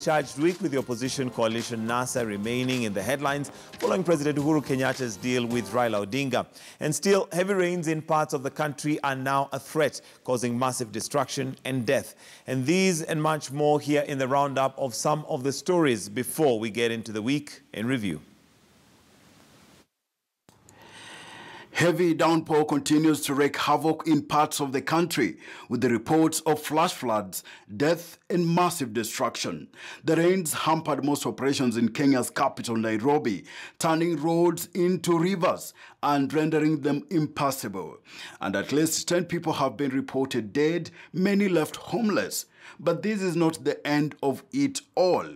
charged week with the opposition coalition NASA remaining in the headlines following President Uhuru Kenyatta's deal with Raila Odinga. And still, heavy rains in parts of the country are now a threat, causing massive destruction and death. And these and much more here in the roundup of some of the stories before we get into the week in review. Heavy downpour continues to wreak havoc in parts of the country, with the reports of flash floods, death, and massive destruction. The rains hampered most operations in Kenya's capital, Nairobi, turning roads into rivers and rendering them impassable. And at least 10 people have been reported dead, many left homeless. But this is not the end of it all.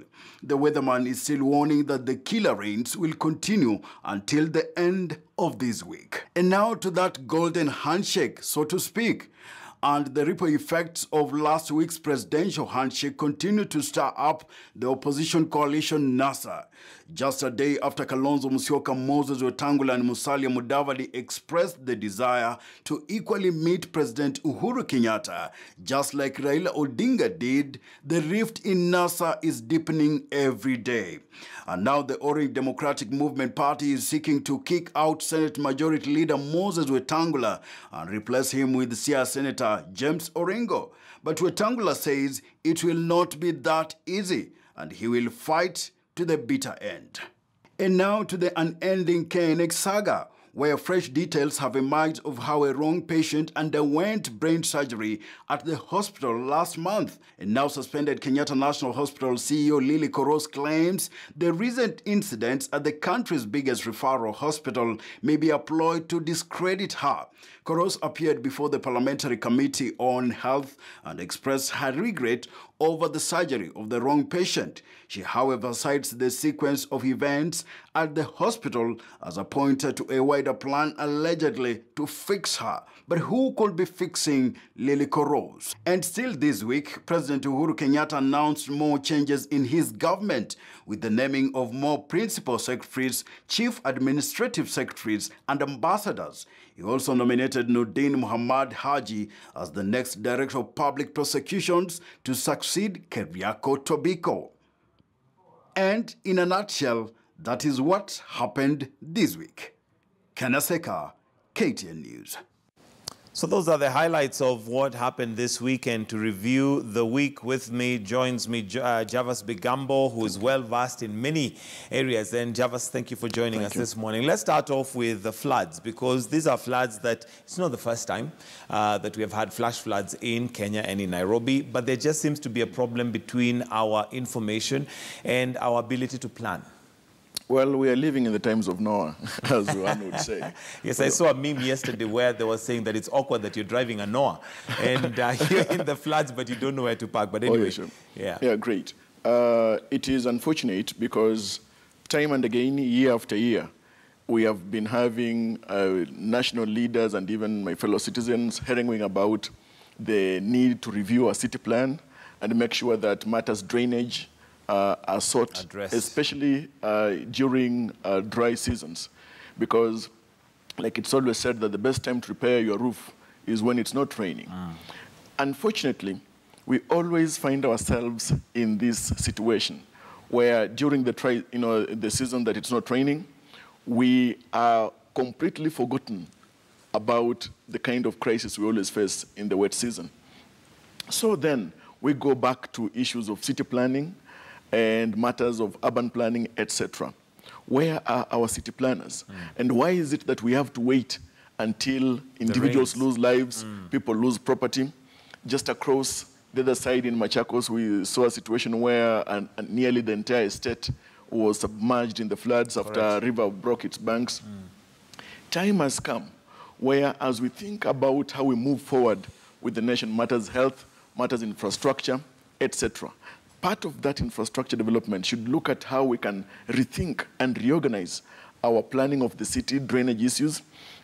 The weatherman is still warning that the killer rains will continue until the end of this week. And now to that golden handshake, so to speak. And the ripple effects of last week's presidential handshake continue to stir up the opposition coalition NASA. Just a day after Kalonzo Musyoka, Moses Wetangula and Musalia Mudavadi expressed the desire to equally meet President Uhuru Kenyatta, just like Raila Odinga did, the rift in NASA is deepening every day. And now the Orange Democratic Movement Party is seeking to kick out Senate Majority Leader Moses Wetangula and replace him with Siaya Senator James Orengo. But Wetangula says it will not be that easy and he will fight to the bitter end. And now to the unending KNX saga, where fresh details have emerged of how a wrong patient underwent brain surgery at the hospital last month. And now suspended Kenyatta National Hospital CEO Lily Koros claims the recent incidents at the country's biggest referral hospital may be a ploy to discredit her. Koros appeared before the Parliamentary Committee on Health and expressed her regret over the surgery of the wrong patient. She, however, cites the sequence of events at the hospital as a pointer to a wider plan allegedly to fix her. But who could be fixing Lily Koros? And still this week, President Uhuru Kenyatta announced more changes in his government, with the naming of more principal secretaries, chief administrative secretaries, and ambassadors. He also nominated Nordin Muhammad Haji as the next Director of Public Prosecutions to succeed Keriako Tobiko. And in a nutshell, that is what happened this week. Kanaseka, KTN News. So those are the highlights of what happened this weekend. To review the week with me joins me Javas Bigambo, who is well-versed in many areas. And Javas, thank you for joining us this morning. Let's start off with the floods, because these are floods that it's not the first time that we have had flash floods in Kenya and in Nairobi, but there just seems to be a problem between our information and our ability to plan. Well, we are living in the times of Noah, as one would say. Yes, I saw a meme yesterday where they were saying that it's awkward that you're driving a Noah and you're in the floods, but you don't know where to park. But anyway, yeah, great. It is unfortunate because time and again, year after year, we have been having national leaders and even my fellow citizens haranguing about the need to review our city plan and make sure that matters drainage are sought, especially during dry seasons. Because, like it's always said, that the best time to repair your roof is when it's not raining. Unfortunately, we always find ourselves in this situation where during the season that it's not raining, we are completely forgotten about the kind of crisis we always face in the wet season. So then we go back to issues of city planning and matters of urban planning, etc. Where are our city planners? And why is it that we have to wait until individuals lose lives, people lose property? Just across the other side in Machakos, we saw a situation where nearly the entire estate was submerged in the floods after a river broke its banks. Time has come where, as we think about how we move forward with the nation, matters health, matters infrastructure, etc., part of that infrastructure development should look at how we can rethink and reorganize our planning of the city, drainage issues,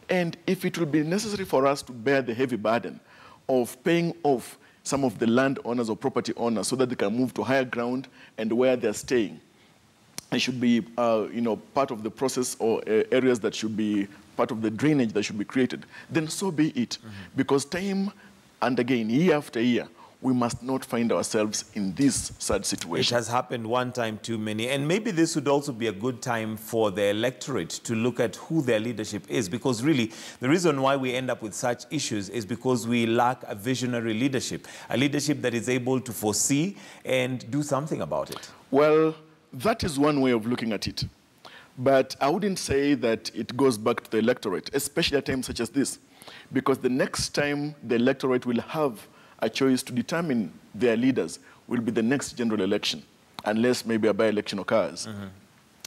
and if it will be necessary for us to bear the heavy burden of paying off some of the landowners or property owners so that they can move to higher ground and where they're staying, it should be part of the process or areas that should be part of the drainage that should be created, then so be it. Because time and again, year after year, we must not find ourselves in this sad It situation. has happened one time too many. And maybe this would also be a good time for the electorate to look at who their leadership is. Because really, the reason why we end up with such issues is because we lack a visionary leadership. A leadership that is able to foresee and do something about it. Well, that is one way of looking at it. But I wouldn't say that it goes back to the electorate, especially at times such as this. Because the next time the electorate will have a choice to determine their leaders will be the next general election, unless maybe a by-election occurs.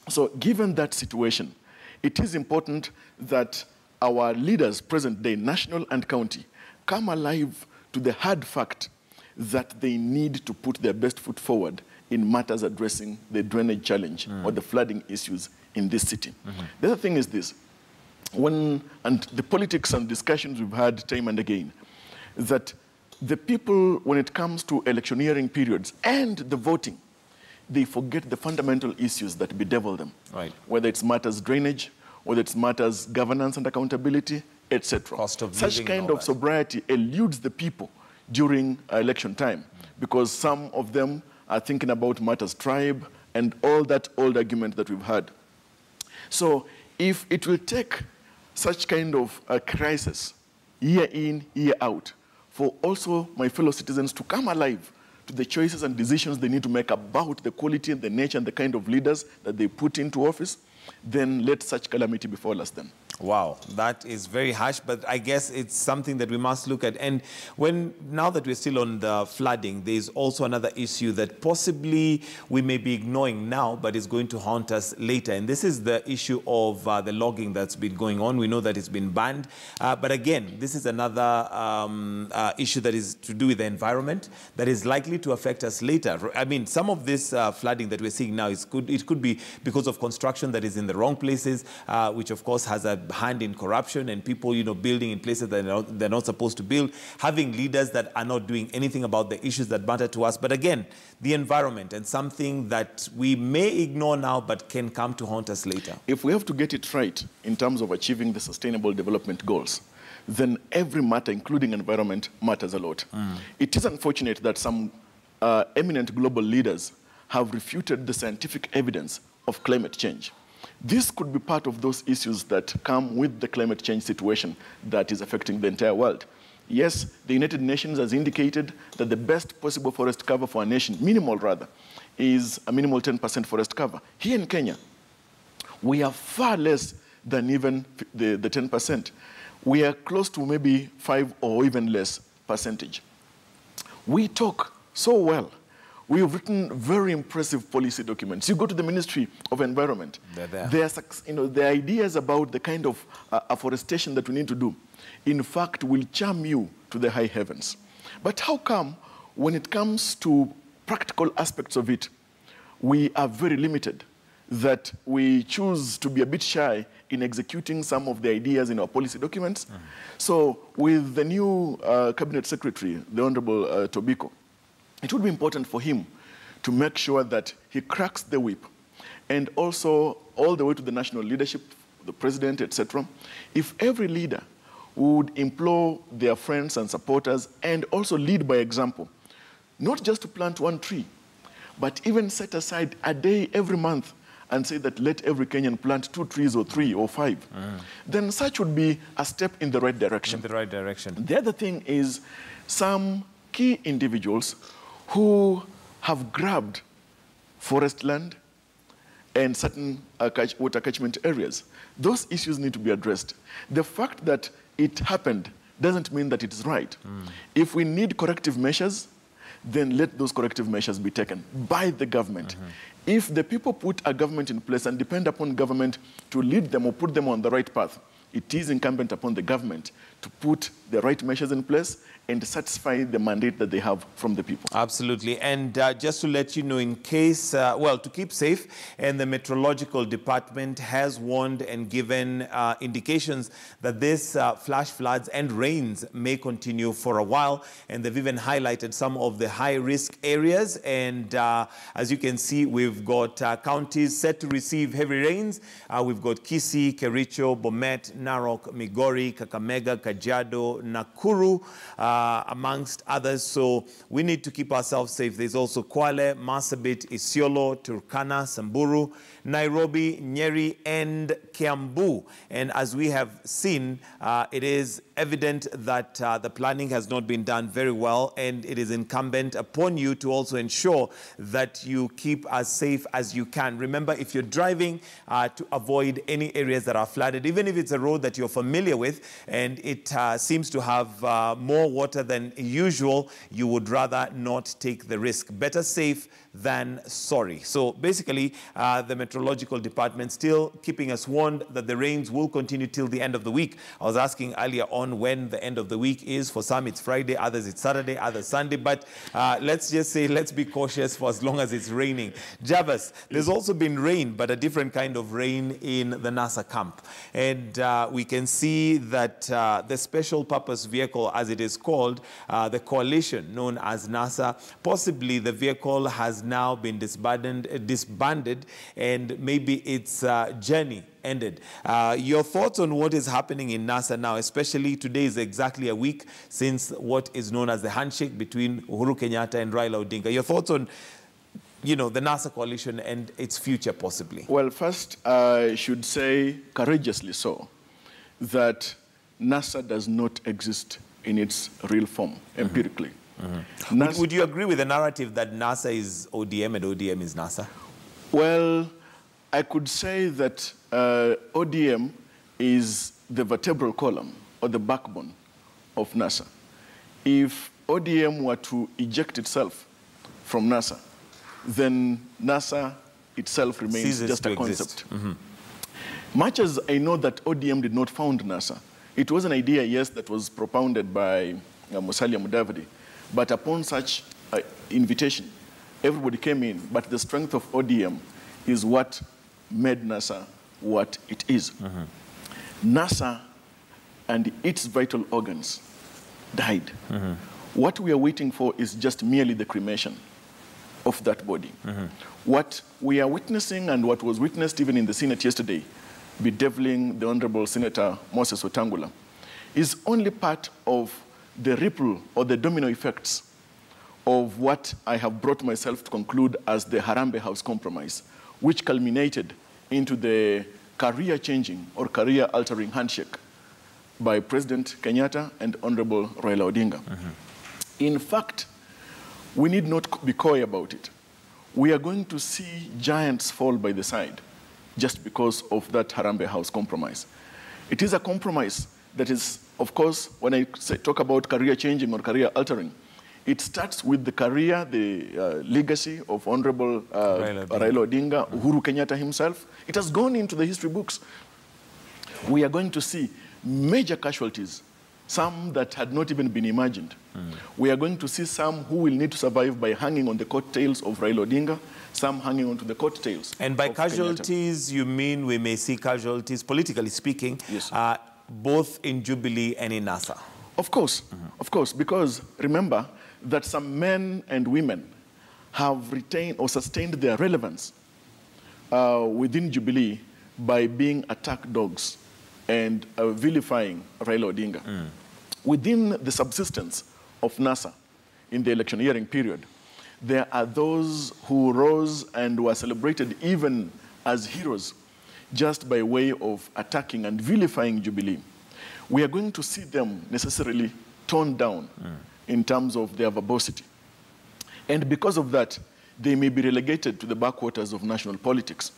So given that situation, it is important that our leaders, present day, national and county, come alive to the hard fact that they need to put their best foot forward in matters addressing the drainage challenge or the flooding issues in this city. The other thing is this, and the politics and discussions we've had time and again, that the people, when it comes to electioneering periods and the voting, they forget the fundamental issues that bedevil them. Right. Whether it's matters drainage, whether it's matters governance and accountability, etc. Cost of Such living kind and all of that. sobriety eludes the people during election time because some of them are thinking about matters tribe and all that old argument that we've had. So if it will take such kind of a crisis year in, year out, for also my fellow citizens to come alive to the choices and decisions they need to make about the quality and the nature and the kind of leaders that they put into office, then let such calamity befall us then. Wow, that is very harsh, but I guess it's something that we must look at. And now that we're still on the flooding, there's also another issue that possibly we may be ignoring now, but is going to haunt us later. And this is the issue of the logging that's been going on. We know that it's been banned. But again, this is another issue that is to do with the environment that is likely to affect us later. I mean, some of this flooding that we're seeing now, it could be because of construction that is in the wrong places, which of course has a hand in corruption and people, building in places that they're not supposed to build, having leaders that are not doing anything about the issues that matter to us. But again, the environment and something that we may ignore now but can come to haunt us later. If we have to get it right in terms of achieving the sustainable development goals, then every matter, including environment, matters a lot. It is unfortunate that some eminent global leaders have refuted the scientific evidence of climate change. This could be part of those issues that come with the climate change situation that is affecting the entire world. Yes, the United Nations has indicated that the best possible forest cover for a nation, minimal rather, is a minimal 10% forest cover. Here in Kenya, we are far less than even the 10%. We are close to maybe 5 or even less percentage. We talk so well. We have written very impressive policy documents. You go to the Ministry of Environment. They're there. The ideas about the kind of afforestation that we need to do, in fact, will charm you to the high heavens. But how come, when it comes to practical aspects of it, we are very limited, that we choose to be a bit shy in executing some of the ideas in our policy documents? So with the new Cabinet Secretary, the Honorable Tobiko, it would be important for him to make sure that he cracks the whip, and also all the way to the national leadership, the president, etc. If every leader would implore their friends and supporters and also lead by example, not just to plant one tree, but even set aside a day every month and say that let every Kenyan plant 2 trees or 3 or 5, then such would be a step in the right direction. In the right direction. The other thing is some key individuals who have grabbed forest land and certain water catchment areas. Those issues need to be addressed. The fact that it happened doesn't mean that it's right. If we need corrective measures, then let those corrective measures be taken by the government. If the people put a government in place and depend upon government to lead them or put them on the right path, it is incumbent upon the government to put the right measures in place and satisfy the mandate that they have from the people. Absolutely. And just to let you know, in case, to keep safe, and the Meteorological Department has warned and given indications that this flash floods and rains may continue for a while. And they've even highlighted some of the high-risk areas. And as you can see, we've got counties set to receive heavy rains. We've got Kisii, Kericho, Bomet, Narok, Migori, Kakamega, Kajiado, Nakuru, amongst others. So we need to keep ourselves safe. There's also Kwale, Marsabit, Isiolo, Turkana, Samburu, Nairobi, Nyeri, and Kiambu. And as we have seen, it is evident that the planning has not been done very well, and it is incumbent upon you to also ensure that you keep as safe as you can. Remember, if you're driving, to avoid any areas that are flooded, even if it's a road that you're familiar with and it seems to have more water than usual, you would rather not take the risk. Better safe than sorry. So basically, the meteorological department still keeping us warned that the rains will continue till the end of the week. I was asking earlier on when the end of the week is. For some, it's Friday, others it's Saturday, others Sunday. But let's just say, let's be cautious for as long as it's raining. Javas, there's also been rain, but a different kind of rain in the NASA camp. And we can see that the special purpose vehicle, as it is called, the coalition known as NASA, possibly the vehicle has now been disbanded, and maybe its journey ended. Your thoughts on what is happening in NASA now, especially today is exactly a week since what is known as the handshake between Uhuru Kenyatta and Raila Odinga. Your thoughts on, the NASA coalition and its future possibly? Well, first, I should say courageously so that NASA does not exist in its real form, empirically. Would you agree with the narrative that NASA is ODM and ODM is NASA? Well, I could say that ODM is the vertebral column or the backbone of NASA. If ODM were to eject itself from NASA, then NASA itself remains just a concept. Much as I know that ODM did not found NASA, it was an idea, yes, that was propounded by Musalia Mudavadi. But upon such invitation, everybody came in. But the strength of ODM is what made NASA what it is. NASA and its vital organs died. What we are waiting for is just merely the cremation of that body. What we are witnessing, and what was witnessed even in the Senate yesterday, bedeviling the Honorable Senator Moses Wetangula, is only part of the ripple or the domino effects of what I have brought myself to conclude as the Harambee House Compromise, which culminated into the career-changing or career-altering handshake by President Kenyatta and Honorable Raila Odinga. In fact, we need not be coy about it. We are going to see giants fall by the side just because of that Harambee House Compromise. It is a compromise that is, of course, when I talk about career-changing or career-altering, it starts with the career, the legacy of Honorable Raila Odinga, Uhuru Kenyatta himself. It has gone into the history books. We are going to see major casualties, some that had not even been imagined. We are going to see some who will need to survive by hanging on the coattails of Raila Odinga, some hanging onto the coattails. And by casualties, Kenyatta, you mean we may see casualties, politically speaking, yes, both in Jubilee and in NASA? Of course, because remember that some men and women have retained or sustained their relevance within Jubilee by being attack dogs and vilifying Raila Odinga. Within the subsistence of NASA in the electioneering period, there are those who rose and were celebrated even as heroes just by way of attacking and vilifying Jubilee. We are going to see them necessarily toned down in terms of their verbosity. And because of that, they may be relegated to the backwaters of national politics.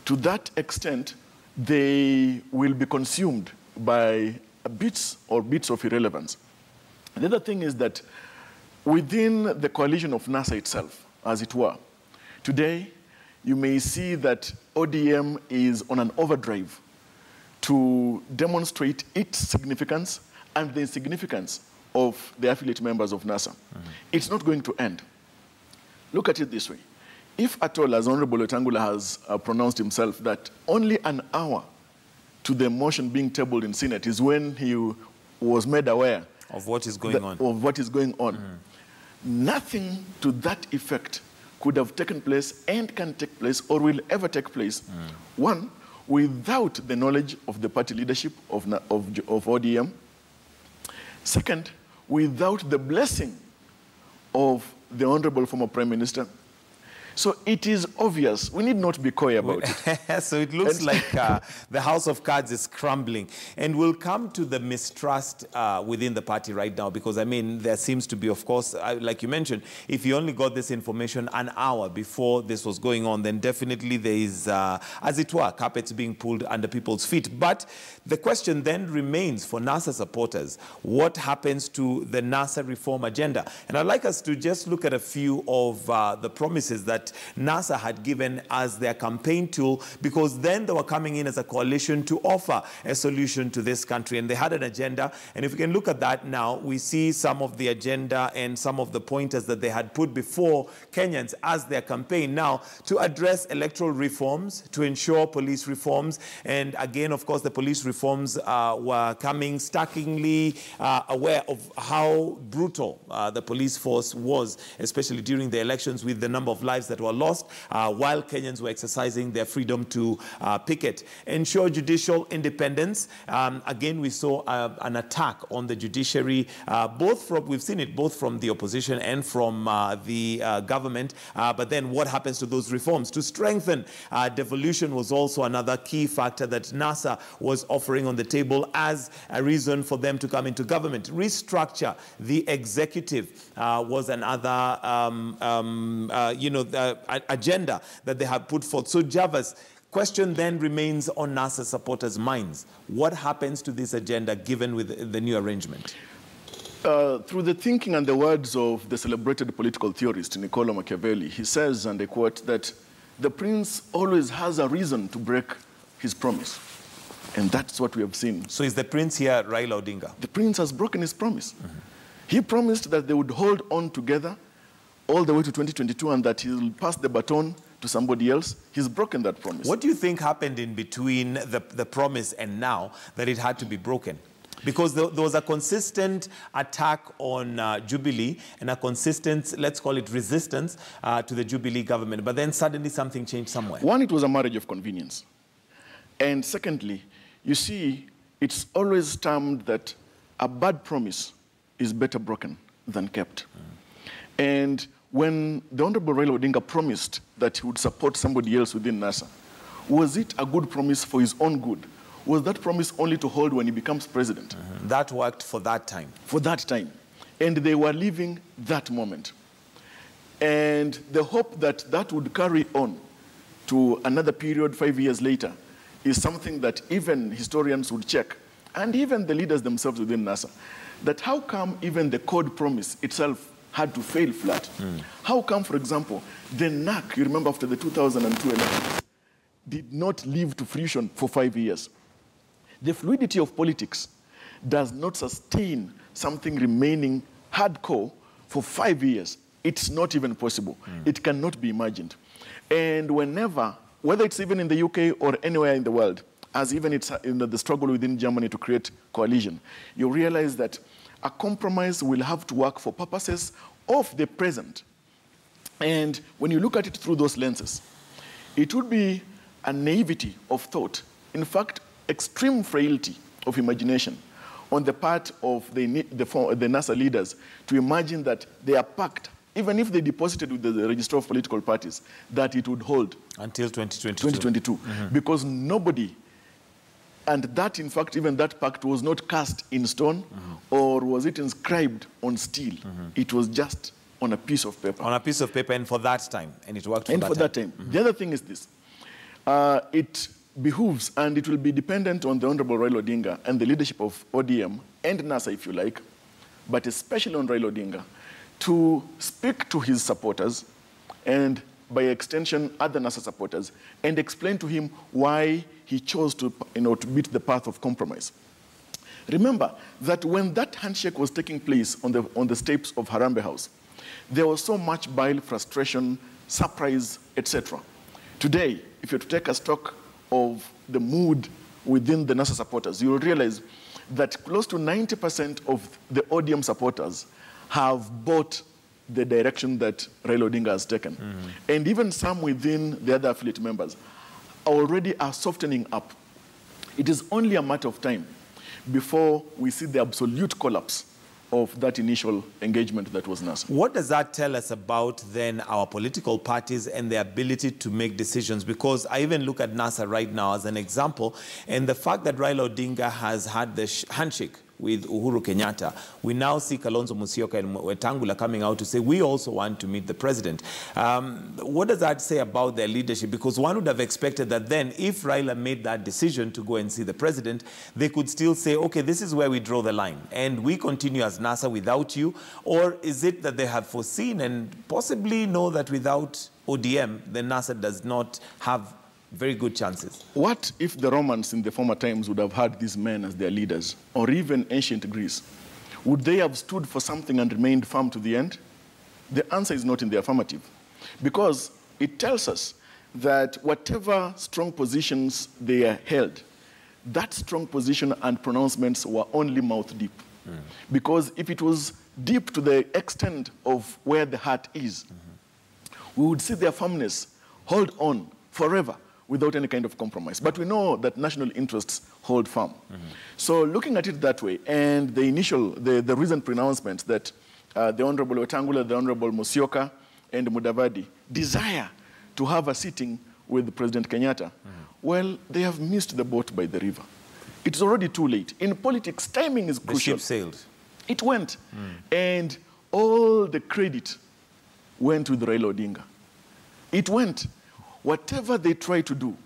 To that extent, they will be consumed by bits of irrelevance. The other thing is that within the coalition of NASA itself, as it were, today you may see that ODM is on an overdrive to demonstrate its significance and the significance of the affiliate members of NASA. It's not going to end. Look at it this way. If at all, as Honorable Wetangula has pronounced himself, that only an hour to the motion being tabled in Senate is when he was made aware of what is going on. Of what is going on. Nothing to that effect could have taken place and can take place or will ever take place. One, without the knowledge of the party leadership of ODM. Second, without the blessing of the Honorable former Prime Minister. So it is obvious. We need not be coy about it. So it looks like the house of cards is crumbling. And we'll come to the mistrust within the party right now, because, I mean, there seems to be, of course, like you mentioned, if you only got this information an hour before this was going on, then definitely there is, as it were, carpets being pulled under people's feet. But the question then remains for NASA supporters, what happens to the NASA reform agenda? And I'd like us to just look at a few of the promises that NASA had given as their campaign tool, because then they were coming in as a coalition to offer a solution to this country, and they had an agenda. And if we can look at that now, we see some of the agenda and some of the pointers that they had put before Kenyans as their campaign now to address electoral reforms, to ensure police reforms. And again, of course, the police reforms were coming starkingly aware of how brutal the police force was, especially during the elections, with the number of lives that were lost while Kenyans were exercising their freedom to picket. Ensure judicial independence. Again, we saw an attack on the judiciary, we've seen it both from the opposition and from the government. But then what happens to those reforms? To strengthen devolution was also another key factor that NASA was offering on the table as a reason for them to come into government. Restructure the executive was another, agenda that they have put forth. So, Javas, question then remains on NASA supporters' minds. What happens to this agenda given with the new arrangement? Through the thinking and the words of the celebrated political theorist Niccolo Machiavelli, he says, and I quote, that the prince always has a reason to break his promise. And that's what we have seen. So is the prince here Raila Odinga? The prince has broken his promise. He promised that they would hold on together all the way to 2022 and that he'll pass the baton to somebody else. He's broken that promise. What do you think happened in between the promise and now that it had to be broken? Because there was a consistent attack on Jubilee and a consistent, let's call it, resistance to the Jubilee government. But then suddenly something changed somewhere. One, it was a marriage of convenience. And secondly, you see, it's always termed that a bad promise is better broken than kept. And when the Honorable Raila Odinga promised that he would support somebody else within NASA, was it a good promise for his own good? Was that promise only to hold when he becomes president? That worked for that time. For that time. And they were living that moment. And the hope that that would carry on to another period 5 years later is something that even historians would check, and even the leaders themselves within NASA, that how come even the code promise itself had to fail flat? How come, for example, the NAC, you remember after the 2002 elections, did not live to fruition for 5 years? The fluidity of politics does not sustain something remaining hardcore for 5 years. It's not even possible. It cannot be imagined. And whenever, whether it's even in the UK or anywhere in the world, as even it's the struggle within Germany to create coalition, you realize that a compromise will have to work for purposes of the present. And when you look at it through those lenses, it would be a naivety of thought, in fact, extreme frailty of imagination on the part of the NASA leaders to imagine that they are packed, even if they deposited with the Register of Political Parties, that it would hold until 2022. Because nobody, and that, in fact, even that pact was not cast in stone, or was it inscribed on steel. It was just on a piece of paper. On a piece of paper, and for that time, and it worked for that time. The other thing is this. It behooves, and it will be dependent on the Honorable Raila Odinga and the leadership of ODM and NASA, if you like, but especially on Raila Odinga, to speak to his supporters and, by extension, other NASA supporters, and explain to him why he chose to beat the path of compromise. Remember that when that handshake was taking place on the steps of Harambee House, there was so much bile, frustration, surprise, etc. Today, if you take a stock of the mood within the NASA supporters, you will realize that close to 90% of the ODM supporters have bought the direction that Raila Odinga has taken. And even some within the other affiliate members already are softening up. It is only a matter of time before we see the absolute collapse of that initial engagement that was NASA. What does that tell us about then our political parties and their ability to make decisions? Because I even look at NASA right now as an example, and the fact that Raila Odinga has had the handshake with Uhuru Kenyatta, we now see Kalonzo Musyoka and Wetangula coming out to say, we also want to meet the president. What does that say about their leadership? Because one would have expected that then, if Raila made that decision to go and see the president, they could still say, okay, this is where we draw the line, and we continue as NASA without you. Or is it that they have foreseen and possibly know that without ODM, then NASA does not have very good chances? What if the Romans in the former times would have had these men as their leaders, or even ancient Greece? Would they have stood for something and remained firm to the end? The answer is not in the affirmative, because it tells us that whatever strong positions they held, that strong position and pronouncements were only mouth deep. Because if it was deep to the extent of where the heart is, we would see their firmness hold on forever, without any kind of compromise. But we know that national interests hold firm. So looking at it that way, and the recent pronouncements that the Honorable Wetangula, the Honorable Musyoka, and Mudavadi desire to have a sitting with President Kenyatta, well, they have missed the boat by the river. It's already too late. In politics, timing is crucial. The ship sailed. It went. And all the credit went with Raila Odinga. It went. Whatever they try to do,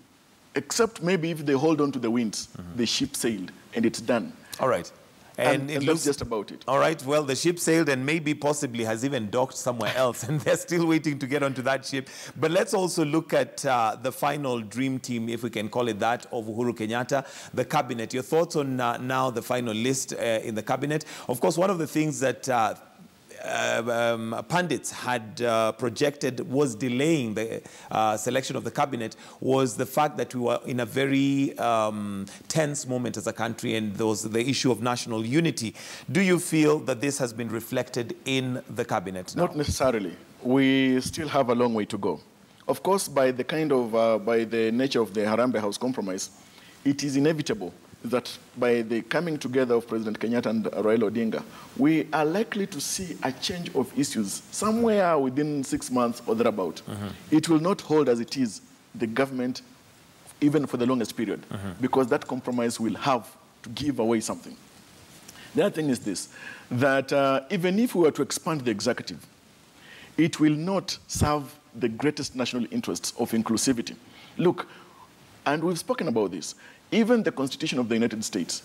except maybe if they hold on to the winds, the ship sailed, and it's done. All right. And that's just about it. All right, well, the ship sailed and maybe possibly has even docked somewhere else, and they're still waiting to get onto that ship. But let's also look at the final dream team, if we can call it that, of Uhuru Kenyatta, the cabinet. Your thoughts on now the final list in the cabinet? Of course, one of the things that pundits had projected was delaying the selection of the cabinet was the fact that we were in a very tense moment as a country, and there was the issue of national unity. Do you feel that this has been reflected in the cabinet now? Not necessarily. We still have a long way to go. Of course, by the nature of the Harambee House compromise, it is inevitable that by the coming together of President Kenyatta and Raila Odinga, we are likely to see a change of issues somewhere within 6 months or thereabout. It will not hold as it is the government even for the longest period, because that compromise will have to give away something. The other thing is this, that even if we were to expand the executive, it will not serve the greatest national interests of inclusivity. Look, and we've spoken about this, even the Constitution of the United States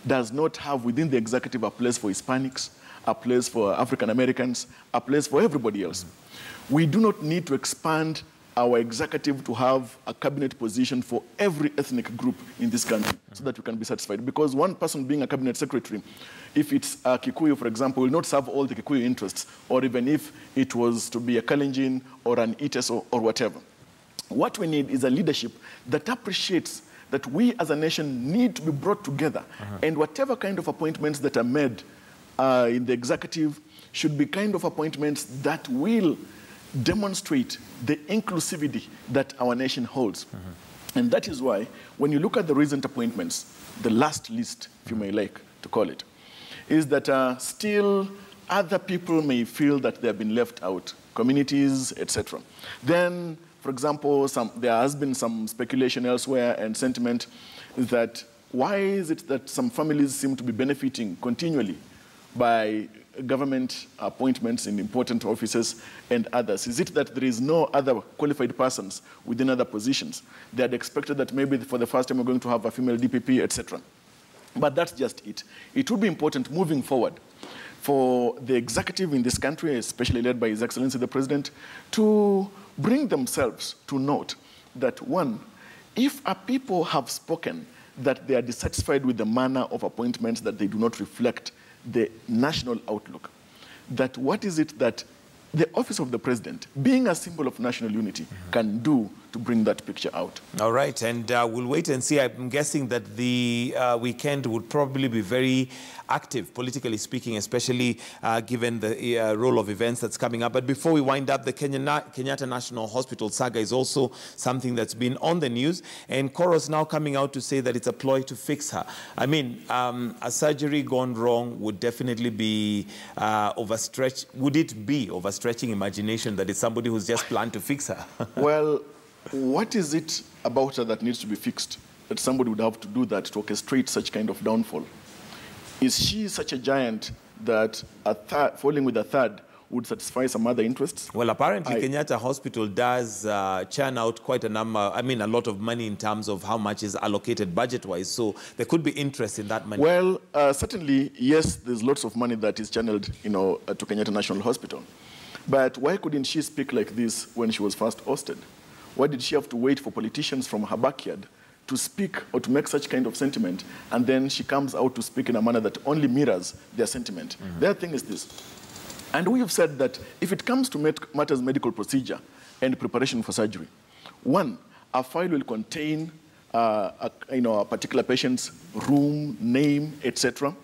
does not have within the executive a place for Hispanics, a place for African Americans, a place for everybody else. We do not need to expand our executive to have a cabinet position for every ethnic group in this country so that we can be satisfied. Because one person being a cabinet secretary, if it's a Kikuyu, for example, will not serve all the Kikuyu interests, or even if it was to be a Kalenjin or an Iteso or whatever. What we need is a leadership that appreciates that we as a nation need to be brought together. And whatever kind of appointments that are made in the executive should be kind of appointments that will demonstrate the inclusivity that our nation holds. And that is why, when you look at the recent appointments, the last list, if you may like to call it, is that still other people may feel that they have been left out, communities, etc. Then, for example, there has been some speculation elsewhere and sentiment that why is it that some families seem to be benefiting continually by government appointments in important offices and others? Is it that there is no other qualified persons within other positions? They had expected that maybe for the first time we're going to have a female DPP, etc. But that's just it. It would be important moving forward for the executive in this country, especially led by His Excellency the President, to bring themselves to note that, one, if a people have spoken that they are dissatisfied with the manner of appointments, that they do not reflect the national outlook, that what is it that the office of the president, being a symbol of national unity, can do to bring that picture out. All right, and we'll wait and see. I'm guessing that the weekend would probably be very active, politically speaking, especially given the role of events that's coming up. But before we wind up, the Kenyatta National Hospital saga is also something that's been on the news, and Koro's now coming out to say that it's a ploy to fix her. I mean, a surgery gone wrong would definitely be overstretched. Would it be overstretching imagination that it's somebody who's just planned to fix her? Well, what is it about her that needs to be fixed, that somebody would have to do that to orchestrate such kind of downfall? Is she such a giant that falling with a third would satisfy some other interests? Well, apparently Kenyatta Hospital does churn out quite a lot of money in terms of how much is allocated budget-wise. So there could be interest in that money. Well, certainly, yes, there's lots of money that is channeled, to Kenyatta National Hospital. But why couldn't she speak like this when she was first hosted? Why did she have to wait for politicians from her backyard to speak or to make such kind of sentiment, and then she comes out to speak in a manner that only mirrors their sentiment? Mm-hmm. Their thing is this. And we have said that if it comes to matters medical procedure and preparation for surgery, one, a file will contain a particular patient's room, name, etc.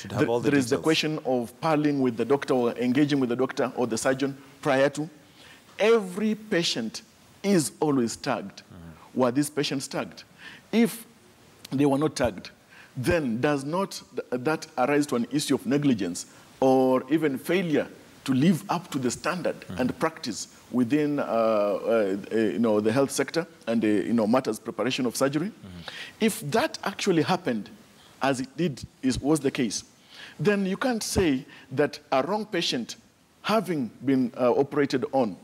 There is the question of parleying with the doctor or engaging with the doctor or the surgeon prior to. Every patient is always tagged. Mm-hmm. Were these patients tagged? If they were not tagged, then does not that arise to an issue of negligence or even failure to live up to the standard and practice within the health sector and matters preparation of surgery? If that actually happened, as it was the case, then you can't say that a wrong patient having been operated on,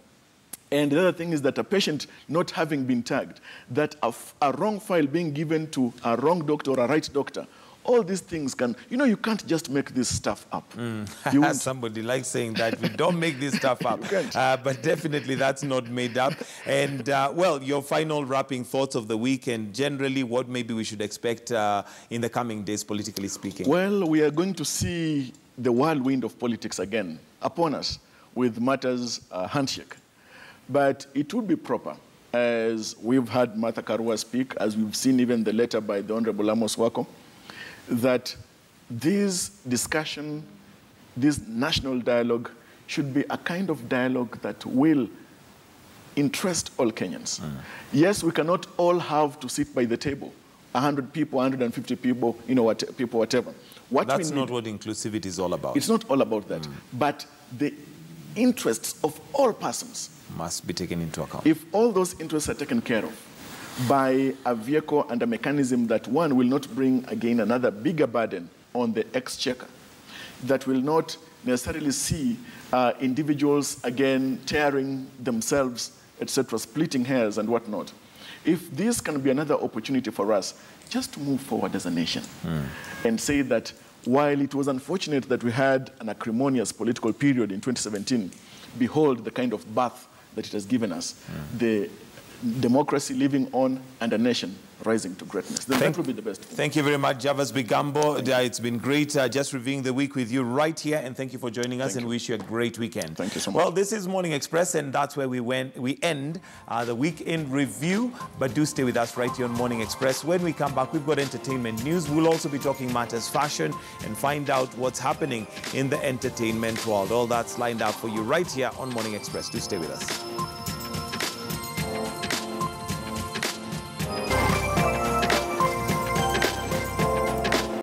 and the other thing is that a patient not having been tagged, that a wrong file being given to a wrong doctor or a right doctor, all these things can, you can't just make this stuff up. Somebody likes saying that. We don't make this stuff up. But definitely that's not made up. And, well, your final wrapping thoughts of the week and generally what maybe we should expect in the coming days, politically speaking. Well, we are going to see the whirlwind of politics again upon us with matters handshake. But it would be proper, as we've had Martha Karua speak, as we've seen even the letter by the Honorable Amos Wako, that this discussion, this national dialogue, should be a kind of dialogue that will interest all Kenyans. Yes, we cannot all have to sit by the table, 100 people, 150 people, whatever. That's not what inclusivity is all about. It's not all about that. But the interests of all persons must be taken into account. If all those interests are taken care of by a vehicle and a mechanism that, one, will not bring again another bigger burden on the exchequer, that will not necessarily see individuals again tearing themselves, etc., splitting hairs and whatnot. If this can be another opportunity for us just to move forward as a nation and say that while it was unfortunate that we had an acrimonious political period in 2017, behold the kind of birth that it has given us, the democracy living on and a nation rising to greatness. Then that will be the best thing. Thank you very much, Javas Bigambo. It's been great just reviewing the week with you right here, and thank you for joining us, and wish you a great weekend. Thank you so much. Well, this is Morning Express, and that's where we end the week in review, but do stay with us right here on Morning Express. When we come back, we've got entertainment news. We'll also be talking matters fashion and find out what's happening in the entertainment world. All that's lined up for you right here on Morning Express. Do stay with us.